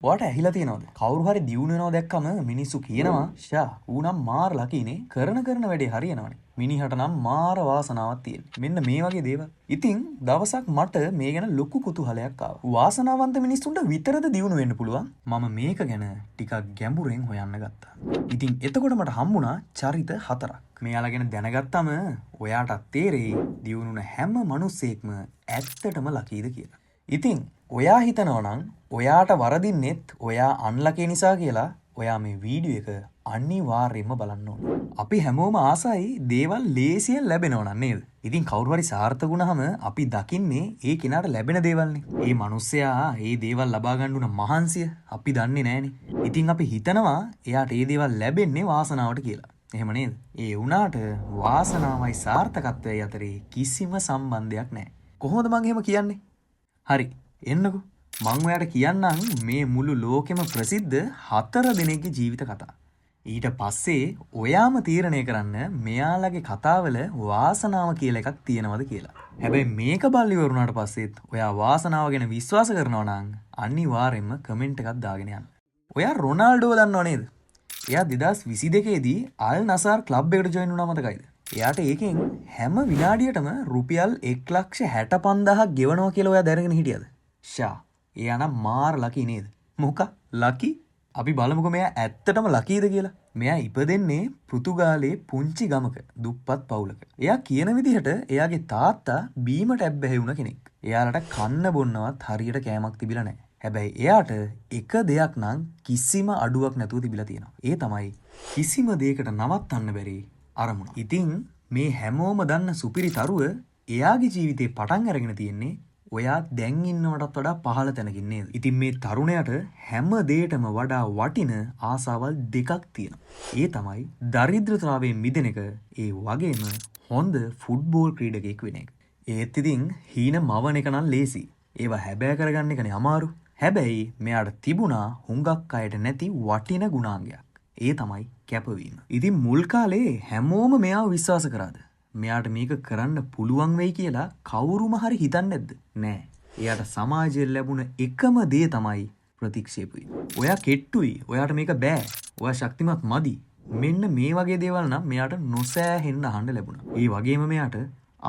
ඔයාට ඇහිලා තියෙනවද? කවුරු හරි දියුණු වෙනවා දැක්කම මිනිස්සු කියනවා ෂා ඌ නම් මාර ලකීනේ කරන වැඩේ හරියනවනේ. මිනිහට නම් මාර වාසනාවක් තියෙන්නේ. මෙන්න මේ වගේ දේවල්. ඉතින් දවසක් මට මේ ගැන ලොකු කුතුහලයක් ආවා. වාසනාවන්ත මිනිස්සුන්ට විතරද දියුණු වෙන්න පුළුවන්? මම මේක ගැන ටිකක් ගැඹුරෙන් හොයන්න ගත්තා. ඉතින් එතකොට මට හම්බුණා චරිත 4ක්. මෙයාලා ගැන දැනගත්තම ඔයාටත් තේරෙයි දියුණුන හැම මිනිස්සෙක්ම ඇත්තටම ලකීද කියලා. ඉතින් ඔයා හිතනවා නම් ඔයාට වරදින්නෙත් ඔයා අන්ලකේ නිසා කියලා ඔයා මේ වීඩියෝ එක අනිවාර්යයෙන්ම බලන්න ඕනේ. අපි හැමෝම ආසයි දේවල් ලේසියෙන් ලැබෙනවා නේද? ඉතින් කවුරු හරි සාර්ථක වුණාම අපි දකින්නේ ඒ කෙනාට ලැබෙන දේවල්නේ. ඒ මිනිස්සයා ඒ දේවල් ලබා ගන්න උන මහන්සිය අපි දන්නේ නැහනේ. ඉතින් අපි හිතනවා එයාට ඒ දේවල් ලැබෙන්නේ වාසනාවට කියලා. එහෙම නේද? ඒ වුණාට වාසනාවයි සාර්ථකත්වයයි අතරේ කිසිම සම්බන්ධයක් නැහැ. කොහොමද මං එහෙම කියන්නේ? හරි එන්නකෝ මං ඔයාට කියන්නම් මේ මුළු ලෝකෙම ප්‍රසිද්ධ 4 දෙනෙක්ගේ ජීවිත කතා. ඊට පස්සේ ඔයාම තීරණය කරන්න මෙයාලගේ කතාවල වාසනාව කියලා එකක් තියෙනවද කියලා. හැබැයි මේක බලලි වරුණාට පස්සෙත් ඔයා වාසනාව ගැන විශ්වාස කරනවා නම් අනිවාර්යෙන්ම කමෙන්ට් එකක් දාගෙන යන්න. ඔයා රොනාල්ඩෝ දන්නව නේද? එයා 2022 දී අල් නසර් ක්ලබ් එකට ජොයින් වුණා මතකයිද? එයාට ඒකෙන් හැම විනාඩියටම රුපියල් 1,65,000ක් ගෙවනවා කියලා ඔයා දැනගෙන හිටියද? ෂා එයා නම් මාර ලකී නේද? මොකක් ලකී? අපි බලමුකෝ මෙයා ඇත්තටම ලකීද කියලා. මෙයා ඉපදෙන්නේ පෘතුගාලයේ පුංචි ගමක දුප්පත් පවුලක. එයා කියන විදිහට එයාගේ තාත්තා බීමට ඇබ්බැහි වුණ කෙනෙක්. එයාලට කන්න බොන්නවත් හරියට කෑමක් තිබිලා නැහැ. හැබැයි එයාට එක දෙයක් නම් කිසිම අඩුවක් නැතුව තිබිලා තියෙනවා. ඒ තමයි කිසිම දෙයකට නවත්තන්න බැරි අරමුණ. ඉතින් මේ හැමෝම දන්න සුපිරි තරුව එයාගේ ජීවිතේ පටන් අරගෙන තියෙන්නේ ඔයා දැන් ඉන්නවටත් වඩා පහළ තැනකින් නේද? ඉතින් මේ තරුණයාට හැම දෙයකටම වඩා වටින ආසාවල් දෙකක් තියෙනවා. ඒ තමයි දරිද්‍රතාවයෙන් මිදෙන එක, ඒ වගේම හොඳ ෆුට්බෝල් ක්‍රීඩකයෙක් වෙන එක. ඒත් ඉතින් හීන මවන එක නම් ලේසි. ඒවා හැබෑ කරගන්න එකනේ අමාරු. හැබැයි මෙයාට තිබුණා හුඟක් අයට නැති වටින ගුණාංගයක්. ඒ තමයි කැපවීම. ඉතින් මුල් කාලේ හැමෝම මෙයාව විශ්වාස කරාද? මෙයාට මේක කරන්න පුළුවන් වෙයි කියලා කවුරුම හරි හිතන්නේ නැද්ද? නෑ. එයාට සමාජයෙන් ලැබුණ එකම දේ තමයි ප්‍රතික්ෂේප වීම. ඔයා කෙට්ටුයි. ඔයාට මේක බෑ. ඔයා ශක්තිමත් මදි. මෙන්න මේ වගේ දේවල් නම් මෙයාට නොසෑහෙන්න අහන්න ලැබුණා. ඒ වගේම මෙයාට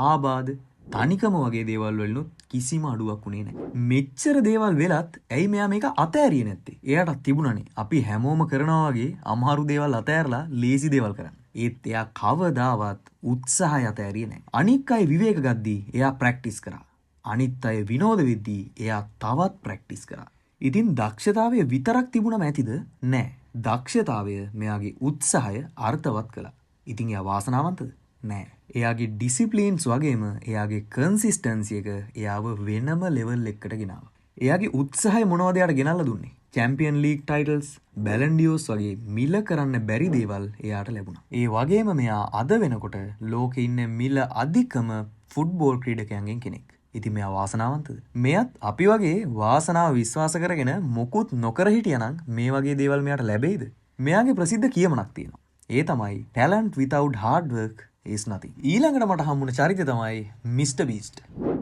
ආබාධ තනිකම වගේ දේවල් වලිනුත් කිසිම අඩුවක් උනේ නැහැ. මෙච්චර දේවල් වෙලත් ඇයි මෙයා මේක අතෑරියේ නැත්තේ? එයාට තිබුණානේ. අපි හැමෝම කරනවා වගේ අමාරු දේවල් අතෑරලා ලේසි දේවල් කරන්න. ඒත් එයා කවදාවත් උත්සාහය අතෑරියේ නැහැ. අනික් අය විවේක ගද්දී එයා ප්‍රැක්ටිස් කරා. අනිත් අය විනෝද වෙද්දී එයා තවත් ප්‍රැක්ටිස් කරා. ඉතින් දක්ෂතාවය විතරක් තිබුණම ඇතිද? නැහැ. දක්ෂතාවය මෙයාගේ උත්සාහය අර්ථවත් කළා. ඉතින් එයා වාසනාවන්තද? නැහැ. එයාගේ ඩිසිප්ලින්ස් වගේම එයාගේ කන්සිස්ටන්සි එක එයාව වෙනම ලෙවල් එකකට ගෙනාවා. එයාගේ උත්සාහය මොනවද එයාට ගෙනල්ලා දුන්නේ? චැම්පියන් ලීග් ටයිටල්ස්, බැලන්ඩියෝස් වගේ මිල කරන්න බැරි දේවල් එයාට ලැබුණා. ඒ වගේම මෙයා අද වෙනකොට ලෝකේ ඉන්න මිල අධිකම ෆුට්බෝල් ක්‍රීඩකයන්ගෙන් කෙනෙක්. ඉතින් මෙයා වාසනාවන්තද? මෙයත් අපි වගේ වාසනාව විශ්වාස කරගෙන මොකුත් නොකර හිටියනම් මේ වගේ දේවල් මෙයාට ලැබෙයිද? මෙයාගේ ප්‍රසිද්ධ කියමනක් තියෙනවා. ඒ තමයි talent without hard work is nothing. ඊළඟට මට හම්බුන චරිතය තමයි මිස්ටර් බීස්ට්.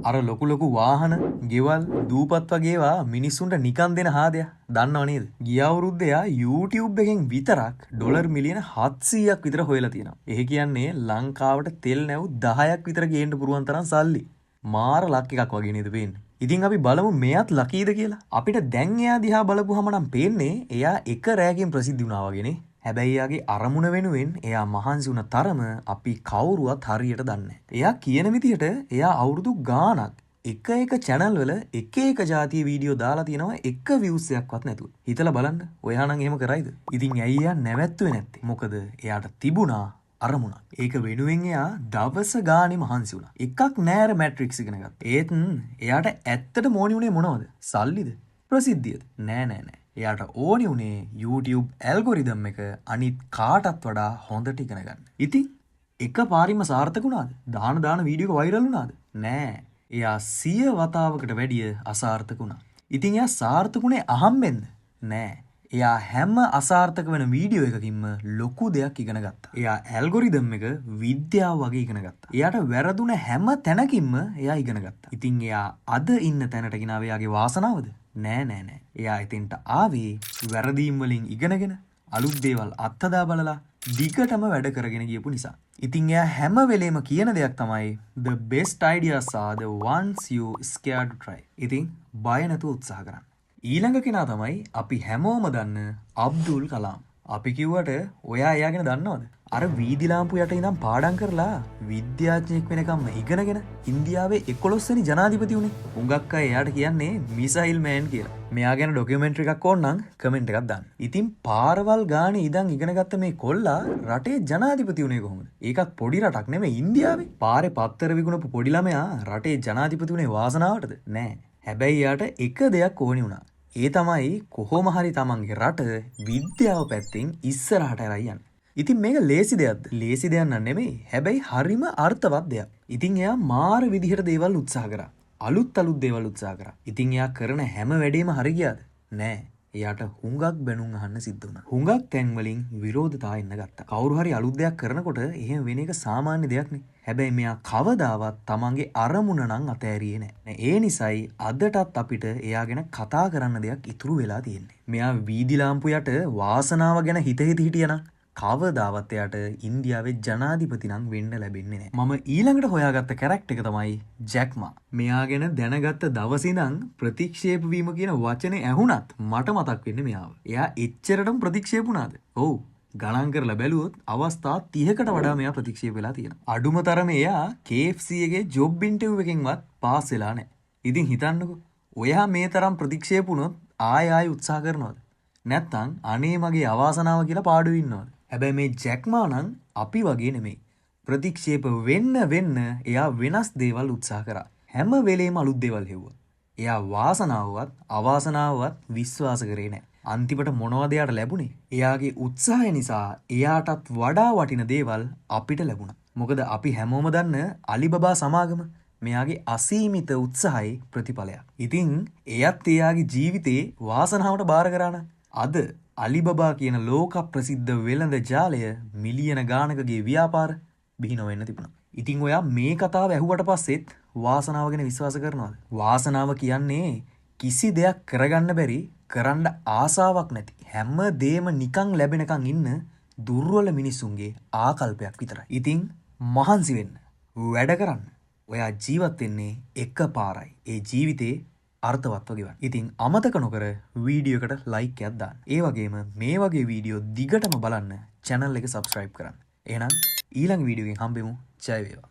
අර ලොකු වාහන, ගෙවල්, දූපත් වගේවා මිනිස්සුන්ට නිකන් දෙන හාදයක්. දන්නව නේද? ගිය අවුරුද්දේ යා YouTube එකෙන් විතරක් ඩොලර් මිලියන 700ක් විතර හොයලා තියෙනවා. ඒ කියන්නේ ලංකාවට තෙල් නැව් 10ක් විතර ගේන්න පුරුවන් තරම් සල්ලි. මාර ලක් එකක් වගේ නේද පේන්නේ? ඉතින් අපි බලමු මෙයාත් ලකීද කියලා. අපිට දැන් එයා දිහා බලපුවම නම් පේන්නේ එයා එක රැයකින් ප්‍රසිද්ධ වුණා වගේනේ. හැබැයි එයාගේ අරමුණ වෙනුවෙන් එයා මහන්සි වුණ තරම අපි කවුරුවත් හරියට දන්නේ නැහැ. එයා කියන විදිහට එයා අවුරුදු ගාණක් එක channel වල එක ජාතිය වීඩියෝ දාලා තියෙනවා එක views එකක්වත් නැතුව. හිතලා බලන්න. ඔයා නම් එහෙම කරයිද? ඉතින් ඇයි එයා නැවැත්තුවේ නැත්තේ? මොකද එයාට තිබුණා අරමුණක්. ඒක වෙනුවෙන් එයා දවස ගානේ මහන්සි වුණා. එකක් නෑර මැට්‍රික්ස් ඉගෙන ගත්තා. ඒත් එයාට ඇත්තට ඕනි උනේ මොනවද? සල්ලිද? ප්‍රසිද්ධියද? නෑ. එයාට ඕනි උනේ YouTube ඇල්ගොරිදම් එක අනිත් කාටත් වඩා හොඳට ඉගෙන ගන්න. ඉතින් එක පාරින්ම සාර්ථක වුණාද? දාන වීඩියෝ එක වෛරල් වුණාද? නෑ. එයා 100 වතාවකට වැඩිය අසාර්ථක වුණා. ඉතින් එයා සාර්ථකුනේ අහම්බෙන්ද? නෑ. එයා හැම අසාර්ථක වෙන වීඩියෝ එකකින්ම ලොකු දෙයක් ඉගෙන ගත්තා. එයා ඇල්ගොරිදම් එක විද්‍යාව වගේ ඉගෙන ගත්තා. එයාට වැරදුන හැම තැනකින්ම එයා ඉගෙන ගත්තා. ඉතින් එයා අද ඉන්න තැනට ගෙනාවේ එයාගේ වාසනාවද? නෑ. එයා එතෙන්ට ආවේ වැරදීම් වලින් ඉගෙනගෙන අලුත් දේවල් අත්හදා බලලා දිගටම වැඩ කරගෙන ගියපු නිසා. ඉතින් එයා හැම වෙලේම කියන දෙයක් තමයි the best ideas are the ones you scared to try. ඉතින් බය නැතුව උත්සාහ කරන්න. ඊළඟ කෙනා තමයි අපි හැමෝම දන්න අබ්දුල් කලාම්. අපි කිව්වට ඔයා එයා ගැන දන්නවද? අර වීදි ලාම්පු යට ඉඳන් පාඩම් කරලා විද්‍යාඥයෙක් වෙනකම්ම ඉගෙනගෙන ඉන්දියාවේ 11 වෙනි ජනාධිපති වුණේ. හුඟක් අය එයාට කියන්නේ මිසයිල් මෑන් කියලා. මෙයා ගැන ඩොකියුමෙන්ටරි එකක් ඕන නම් කමෙන්ට් එකක් දාන්න. ඉතින් පාරවල් ගානේ ඉඳන් ඉගෙනගත්ත මේ කොල්ලා රටේ ජනාධිපති වුණේ කොහොමද? ඒකත් පොඩි රටක් නෙමෙයි ඉන්දියාවේ. පාරේ පත්තර විකුණපු පොඩි ළමයා රටේ ජනාධිපති වුණේ වාසනාවටද? නෑ. හැබැයි යාට එක දෙයක් ඕනි වුණා. ඒ තමයි කොහොම හරි තමන්ගේ රට විද්‍යාව පැත්තෙන් ඉස්සරහට අරයි යන්න. ඉතින් මේක ලේසි දෙයක්ද? ලේසි දෙයක් නන් නෙමෙයි. හැබැයි හරිම අර්ථවත් දෙයක්. ඉතින් එයා මාර විදිහට දේවල් උත්සාහ කරා. අලුත් දේවල් උත්සාහ කරා. ඉතින් එයා කරන හැම වැඩේම හරි ගියාද? නෑ. එයාට හුඟක් බැනුම් අහන්න සිද්ධ වුණා. හුඟක් තැන් වලින් විරෝධතා එන්න ගත්තා. කවුරු හරි අලුත් දෙයක් කරනකොට එහෙම වෙන එක සාමාන්‍ය දෙයක් නේ. හැබැයි මෙයා කවදාවත් තමන්ගේ අරමුණ නම් අතෑරියේ නැහැ. ඒ නිසායි අදටත් අපිට එයා ගැන කතා කරන්න දෙයක් ඉතුරු වෙලා තියෙන්නේ. මෙයා වීදි ලාම්පු යට වාසනාව ගැන හිටියනම් කවදාවත් එයාට ඉන්දියාවේ ජනාධිපති නම් වෙන්න ලැබෙන්නේ නැහැ. මම ඊළඟට හොයාගත්ත කැරක්ටර් එක තමයි ජැක්මා. මෙයා ගැන දැනගත්ත දවසේ ඉඳන් ප්‍රතික්ෂේප වීම කියන වචනේ ඇහුණත් මට මතක් වෙන්නේ මෙයාව. එයා එච්චරටම ප්‍රතික්ෂේප වුණාද? ඔව්. ගණන් කරලා බැලුවොත් අවස්ථා 30කට වඩා මෙයා ප්‍රතික්ෂේප වෙලා තියෙනවා. අඩුම තරමේ එයා KFC එකේ ජොබ් ඉන්ටර්විව් එකෙන්වත් පාස් වෙලා නැහැ. ඉතින් හිතන්නකෝ. ඔයා මේ තරම් ප්‍රතික්ෂේප වුණොත් ආයෙ උත්සාහ කරනවද? නැත්තම් අනේ මගේ අවාසනාව කියලා පාඩුවේ ඉන්නවද? හැබැයි මේ ජැක්මා නම් අපි වගේ නෙමෙයි. ප්‍රතික්ෂේප වෙන්න එයා වෙනස් දේවල් උත්සාහ කරා. හැම වෙලේම අලුත් දේවල් හෙව්වා. එයා වාසනාවවත් අවාසනාවවත් විශ්වාස කරේ නැහැ. අන්තිමට මොනවද එයාට ලැබුණේ? එයාගේ උත්සාහය නිසා එයාටත් වඩා වටින දේවල් අපිට ලැබුණා. මොකද අපි හැමෝම දන්න අලිබබා සමාගම මෙයාගේ අසීමිත උත්සාහයේ ප්‍රතිඵලයක්. ඉතින් එයත් එයාගේ ජීවිතේ වාසනාවට බාර කරා නම් අද අලිබබා කියන ලෝක ප්‍රසිද්ධ වෙළඳ ජාලය මිලියන ගානකගේ ව්‍යාපාර බිහි නොවෙන්න තිබුණා. ඉතින් ඔයා මේ කතාව ඇහුවට පස්සෙත් වාසනාව ගැන විශ්වාස කරනවද? වාසනාව කියන්නේ කිසි දෙයක් කරගන්න බැරි, කරන්න ආසාවක් නැති, හැම දෙයක්ම නිකන් ලැබෙනකන් ඉන්න දුර්වල මිනිසුන්ගේ ආකල්පයක් විතරයි. ඉතින් මහන්සි වෙන්න, වැඩ කරන්න. ඔයා ජීවත් වෙන්නේ එකපාරයි. ඒ ජීවිතේ අර්ථවත්ව ගෙවන්න. ඉතින් අමතක නොකර වීඩියෝ එකට ලයික් එකක් දාන්න. ඒ වගේම මේ වගේ වීඩියෝ දිගටම බලන්න channel එක subscribe කරන්න. එහෙනම් ඊළඟ වීඩියෝ එකෙන් හම්බෙමු. ජය වේවා.